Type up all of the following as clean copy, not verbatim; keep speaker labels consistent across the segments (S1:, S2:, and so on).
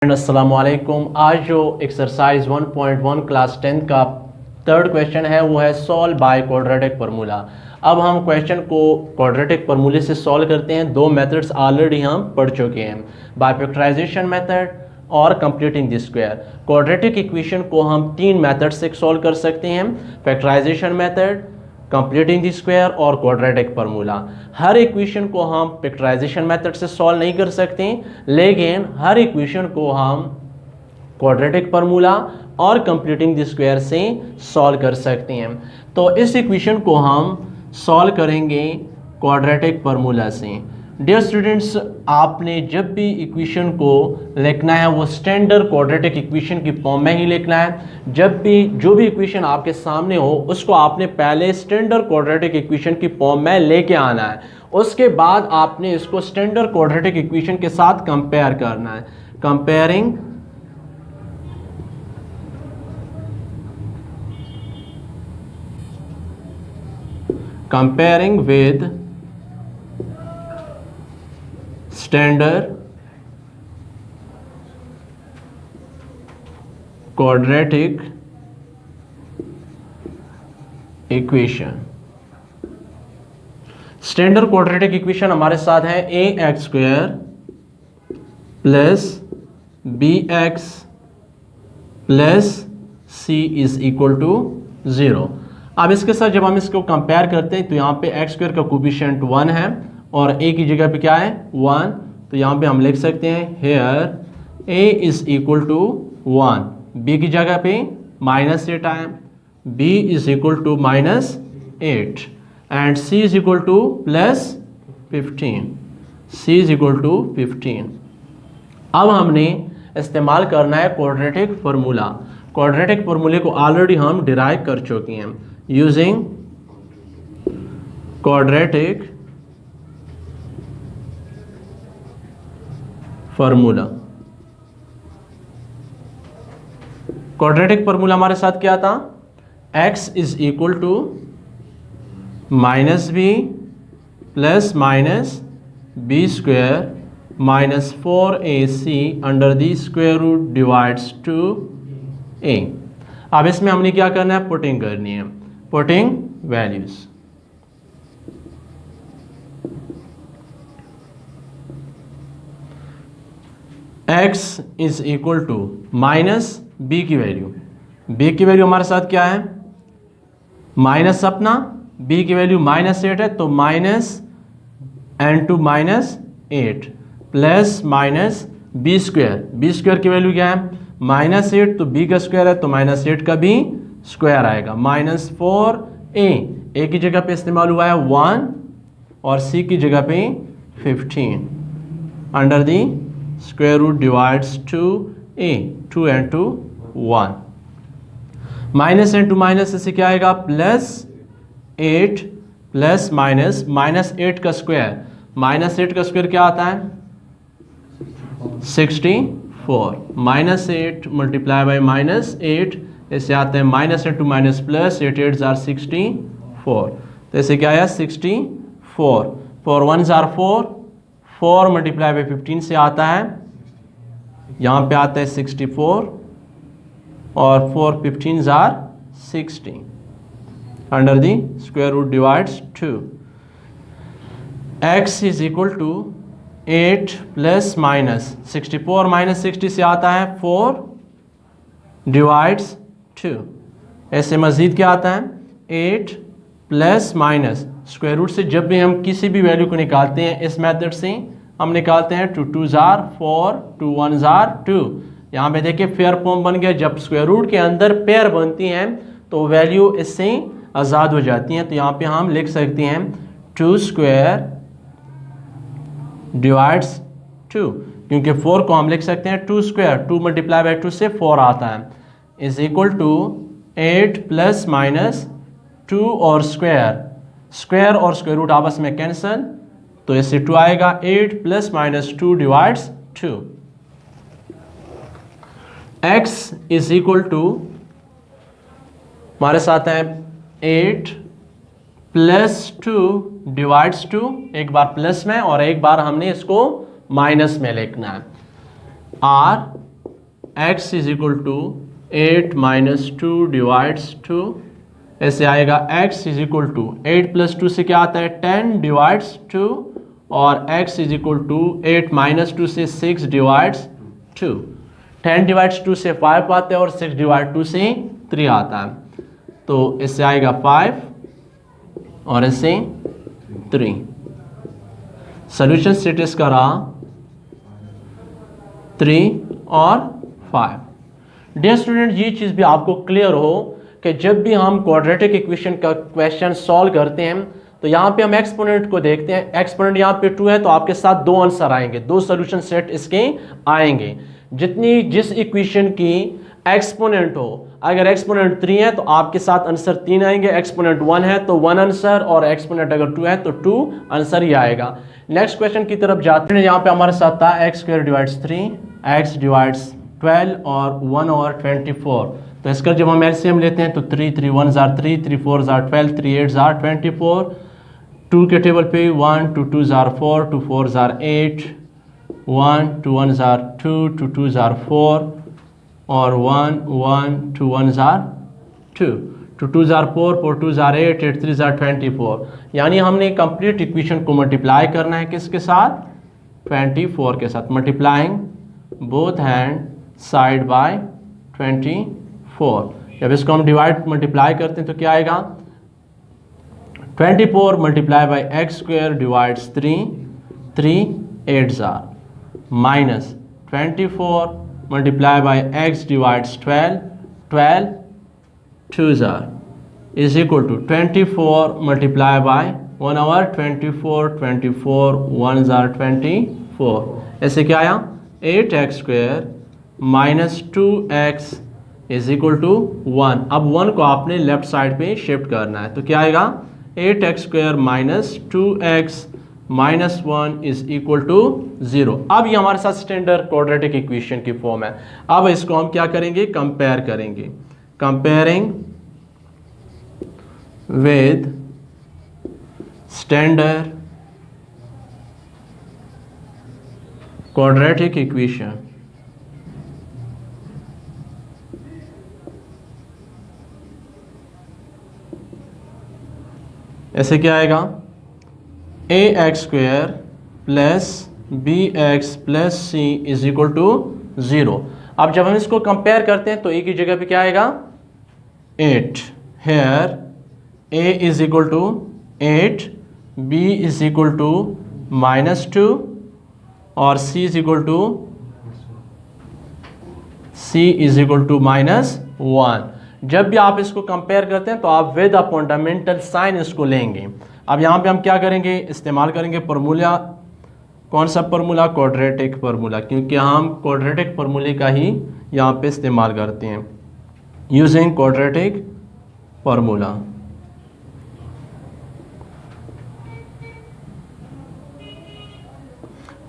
S1: अस्सलाम वालेकुम। आज जो एक्सरसाइज 1.1 क्लास 10 का थर्ड क्वेश्चन है वो है सॉल्व बाय क्वाड्रेटिक फार्मूला। अब हम क्वेश्चन को क्वाड्रेटिक फार्मूले से सॉल्व करते हैं। दो मेथड्स ऑलरेडी हम पढ़ चुके हैं, बाय फैक्टराइजेशन मेथड और completing the square. Quadratic equation को हम तीन मेथड से सॉल्व कर सकते हैं, factorisation method, completing the square और क्वाड्रेटिक फार्मूला। हर इक्वेशन को हम फैक्टराइजेशन मेथड से सॉल्व नहीं कर सकते, लेकिन हर इक्वेशन को हम क्वाड्रेटिक फार्मूला और कंप्लीटिंग द स्क्वायर से सॉल्व कर सकते हैं। तो इस इक्वेशन को हम सॉल्व करेंगे क्वाड्रेटिक फार्मूला से। डियर स्टूडेंट्स, आपने जब भी इक्वेशन को लिखना है वो स्टैंडर्ड क्वाड्रेटिक इक्वेशन की फॉर्म में ही लिखना है। जब भी जो भी इक्वेशन आपके सामने हो उसको आपने पहले स्टैंडर्ड क्वाड्रेटिक इक्वेशन की फॉर्म में लेके आना है। उसके बाद आपने इसको स्टैंडर्ड क्वाड्रेटिक इक्वेशन के साथ कंपेयर करना है। Comparing with standard quadratic equation. Standard quadratic equation हमारे साथ है A x square plus B x plus C is equal to 0। अब इसके साथ जब हम इसको कंपेयर करते हैं तो यहाँ पे एक्स स्क्वायर का कोफिशिएंट 1 है और a की जगह पे क्या है 1, तो यहाँ पे हम लिख सकते हैं here a is equal to 1, b की जगह पे -8 आए, b is equal to -8 and c is equal to +15, c is equal to 15। अब हमने इस्तेमाल करना है क्वाड्रेटिक फार्मूला। क्वाड्रेटिक फार्मूले को ऑलरेडी हम डिराइव कर चुके हैं using quadratic formula. Quadratic formula हमारे साथ क्या था, x is equal to -b plus -b square -4ac under the square root divides two a। अब इसमें हमने क्या करना है, पुटिंग करनी है, putting values. x is equal to -b की वैल्यू, b की वैल्यू हमारे साथ क्या है माइनस अपना, b की वैल्यू -8 है तो -n2 -8 प्लस -b स्क्वायर की वैल्यू क्या है -8, तो b का स्क्वायर है तो -8 का भी स्क्वायर आएगा, -4a की जगह पे इस्तेमाल हुआ है 1 और c की जगह पे 15 under the square root divides two a, 2 and 2 1, -n2 से क्या आएगा +8 प्लस -8 का स्क्वायर, -8 का स्क्वायर क्या आता है 64, -8 मल्टीप्लाई बाई -8 ऐसे आता है -n2 +8 8 are 64, तो ऐसे क्या आया 64, 4 1s are 4, 4 मल्टीप्लाई बाई 15 से आता है, यहाँ पे आता है 64 और 4 15s are 60 under the square root divides 2। x is equal to 8 plus -64 -60 से आता है 4 डिवाइड्स 2, ऐसे मज़ीद क्या आता है 8 प्लस माइनस स्क्वायर रूट से जब भी हम किसी भी वैल्यू को निकालते हैं इस मेथड से हम निकालते हैं 2 2s are 4 2 1s are 2। यहाँ पे देखिए पेयर फॉर्म बन गया, जब स्क्वायर रूट के अंदर पेयर बनती हैं तो वैल्यू इससे आज़ाद हो जाती हैं, तो यहाँ पे हम लिख सकते हैं 2 स्क्वायर डिवाइड्स 2, क्योंकि 4 को हम लिख सकते हैं 2 स्क्वायर, 2 मल्टीप्लाई बाई 2 से 4 आता है, इज इक्वल टू 8 प्लस -2 और स्क्वायर और स्क्वायर रूट आपस में कैंसिल, तो इससे 2 आएगा, 8 plus -2 divides 2। x is equal to हमारे साथ है 8 प्लस 2 डिवाइड्स 2, एक बार प्लस में और एक बार हमने इसको माइनस में लिखना है, r x is equal to 8 minus 2 divides 2, ऐसे आएगा x is equal to 8 plus 2 से क्या आता है 10 डिवाइड्स 2, और x is equal to 8 minus 2 से 6 डिवाइड्स 2। 10 डिवाइड्स 2 से 5 आता है और 6 डिवाइड 2 से 3 आता है, तो इससे आएगा 5 और इससे 3। सोल्यूशन स्टेटस का रहा 3 और 5। डियर स्टूडेंट, ये चीज़ भी आपको क्लियर हो कि जब भी हम क्वाड्रेटिक इक्वेशन का क्वेश्चन सॉल्व करते हैं तो यहाँ पे हम एक्सपोनेंट को देखते हैं, एक्सपोनेंट यहाँ पे 2 है तो आपके साथ 2 आंसर आएंगे, 2 सॉल्यूशन सेट इसके आएंगे। जिस इक्वेशन की एक्सपोनेंट हो, अगर एक्सपोनेंट 3 है तो आपके साथ आंसर 3 आएंगे, एक्सपोनेंट 1 है तो 1 आंसर, और एक्सपोनेंट अगर 2 है तो 2 आंसर ही आएगा। नेक्स्ट क्वेश्चन की तरफ जाते हैं। यहाँ पे हमारे साथ था x square divides 3, x divides 12 और 1 और 24। तो इसका जब हम एलसीएम लेते हैं तो 3 3 1 जार 3, 3 4 जार 12, 3 8 जार 24। 2 के टेबल पे 1 2 2 जार 4, 2 4 जार 8, 1 2 1 जार 2, 2 2 जार 4, और 1 1 2 1 जार 2, 2 2 जार 4, 4 2 जार 8, 8 3 जार 24। यानी हमने कंप्लीट इक्वेशन को मल्टीप्लाई करना है किसके साथ, 24 के साथ। Multiplying both hand side by 24। जब इसको हम डिवाइड मल्टीप्लाई करते हैं तो क्या आएगा, 24 multiply by x square divides 3, 3 8 जार, minus 24 multiply by x divides 12, 12 2 जार is equal to 24 multiply by 1 आवर 24, 24 1 जार 24। ऐसे क्या आया 8x square minus 2x is equal to 1। अब 1 को आपने लेफ्ट साइड पे शिफ्ट करना है, तो क्या आएगा 8x square minus 2x minus 1 is equal to 0। अब ये हमारे साथ स्टैंडर्ड क्वाड्रेटिक इक्वेशन की फॉर्म है। अब इसको हम क्या करेंगे, कंपेयर करेंगे। Comparing with standard quadratic equation, ऐसे क्या आएगा A x square plus B x plus C is equal to 0। अब जब हम इसको कंपेयर करते हैं तो ए की जगह पे क्या आएगा 8, here a is equal to 8, b is equal to -2 और सी इज इक्वल टू -1। जब भी आप इसको कंपेयर करते हैं तो आप विद अ फंडामेंटल साइन इसको लेंगे। अब यहाँ पे हम क्या करेंगे, इस्तेमाल करेंगे फार्मूला। कौन सा फार्मूला, क्वाड्रेटिक फार्मूला, क्योंकि हम क्वाड्रेटिक फार्मूले का ही यहाँ पे इस्तेमाल करते हैं। Using quadratic formula,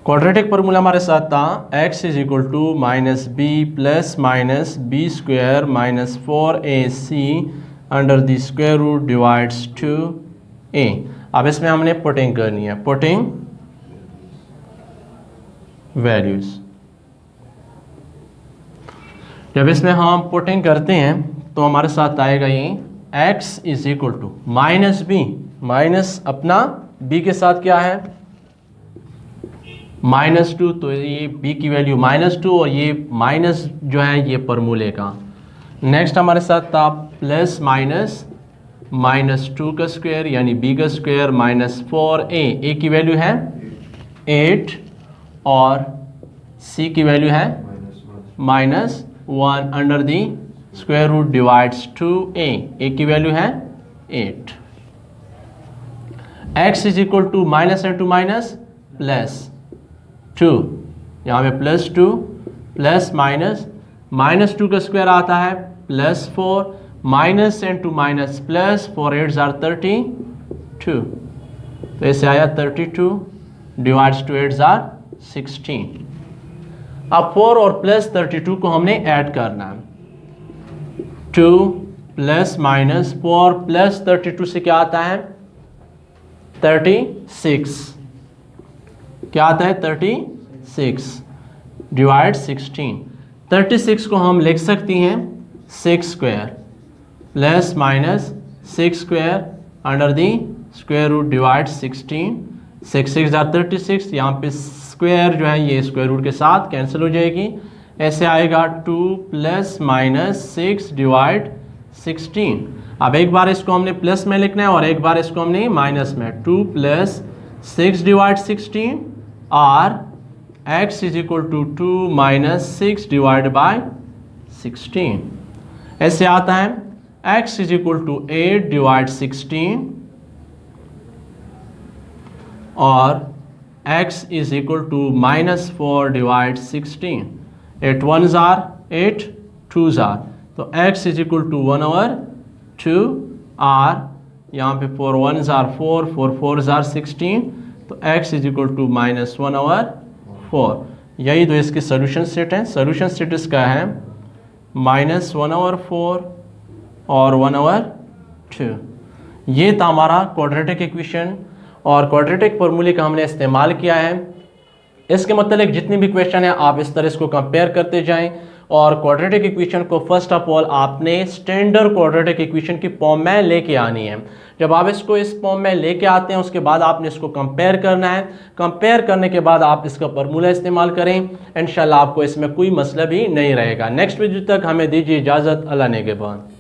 S1: quadratic formula हमारे साथ था x is equal to minus b plus minus b square minus 4ac under the square root divides 2a। अब इसमें हमने पुटिंग करनी है, पुटिंग वैल्यूज। जब इसमें हम पुटिंग करते हैं तो हमारे साथ आएगा ये x is equal to minus b, minus अपना b के साथ क्या है -2, तो ये b की वैल्यू -2 और ये माइनस जो है ये फार्मूले का। नेक्स्ट हमारे साथ था प्लस माइनस -2 का स्क्वायर यानी b का स्क्वायर -4a, a की वैल्यू है 8 और c की वैल्यू है -1 under the square root divides 2a, a की वैल्यू है 8। x is equal to minus into minus plus 2, यहाँ पे +2 प्लस -2 का स्क्वायर आता है +4, minus into minus plus 4 8 jar 32, तो ऐसे आया 32 डिवाइड्स 2 8 जार 16। अब 4 और प्लस 32 को हमने ऐड करना है। 2 प्लस माइनस 4 प्लस 32 से क्या आता है 36, क्या आता है 36 डिवाइड 16। 36 को हम लिख सकती हैं 6 square plus minus 6 square under the square root divide 16। 6 6 36, यहाँ पे स्क्वायर जो है ये स्क्वायर रूट के साथ कैंसिल हो जाएगी। ऐसे आएगा 2 प्लस माइनस 6 डिवाइड 16। अब एक बार इसको हमने प्लस में लिखना है और एक बार इसको हमने माइनस में। 2 प्लस 6 डिवाइड 16 और x is equal to 2 minus 6 divide by 16। ऐसे आता है x is equal to 8 divide 16 और x is equal to minus 4 divide 16। 8 1s are 8 2s are, तो x इज इक्वल टू 1/2 और यहाँ पे 4 1s are 4 4 4s are 16, तो x is equal to minus 1/4। यही तो इसके सोल्यूशन सेट है। सोल्यूशन सेट इसका है माइनस 1/4 और 1/2। ये था हमारा क्वाड्रेटिक इक्वेशन और क्वाड्रेटिक फॉर्मूले का हमने इस्तेमाल किया है। इसके मतलब जितने भी क्वेश्चन है आप इस तरह इसको कंपेयर करते जाएं और क्वाड्रेटिक इक्वेशन को फर्स्ट ऑफ ऑल आपने स्टैंडर्ड क्वाड्रेटिक इक्वेशन की फॉर्म में लेके आनी है। जब आप इसको इस फॉर्म में लेके आते हैं उसके बाद आपने इसको कंपेयर करना है। कंपेयर करने के बाद आप इसका फॉर्मूला इस्तेमाल करें, इंशाल्लाह आपको इसमें कोई मसला भी नहीं रहेगा। नेक्स्ट वीडियो तक हमें दीजिए इजाज़त। अल्लाह ने के बाद।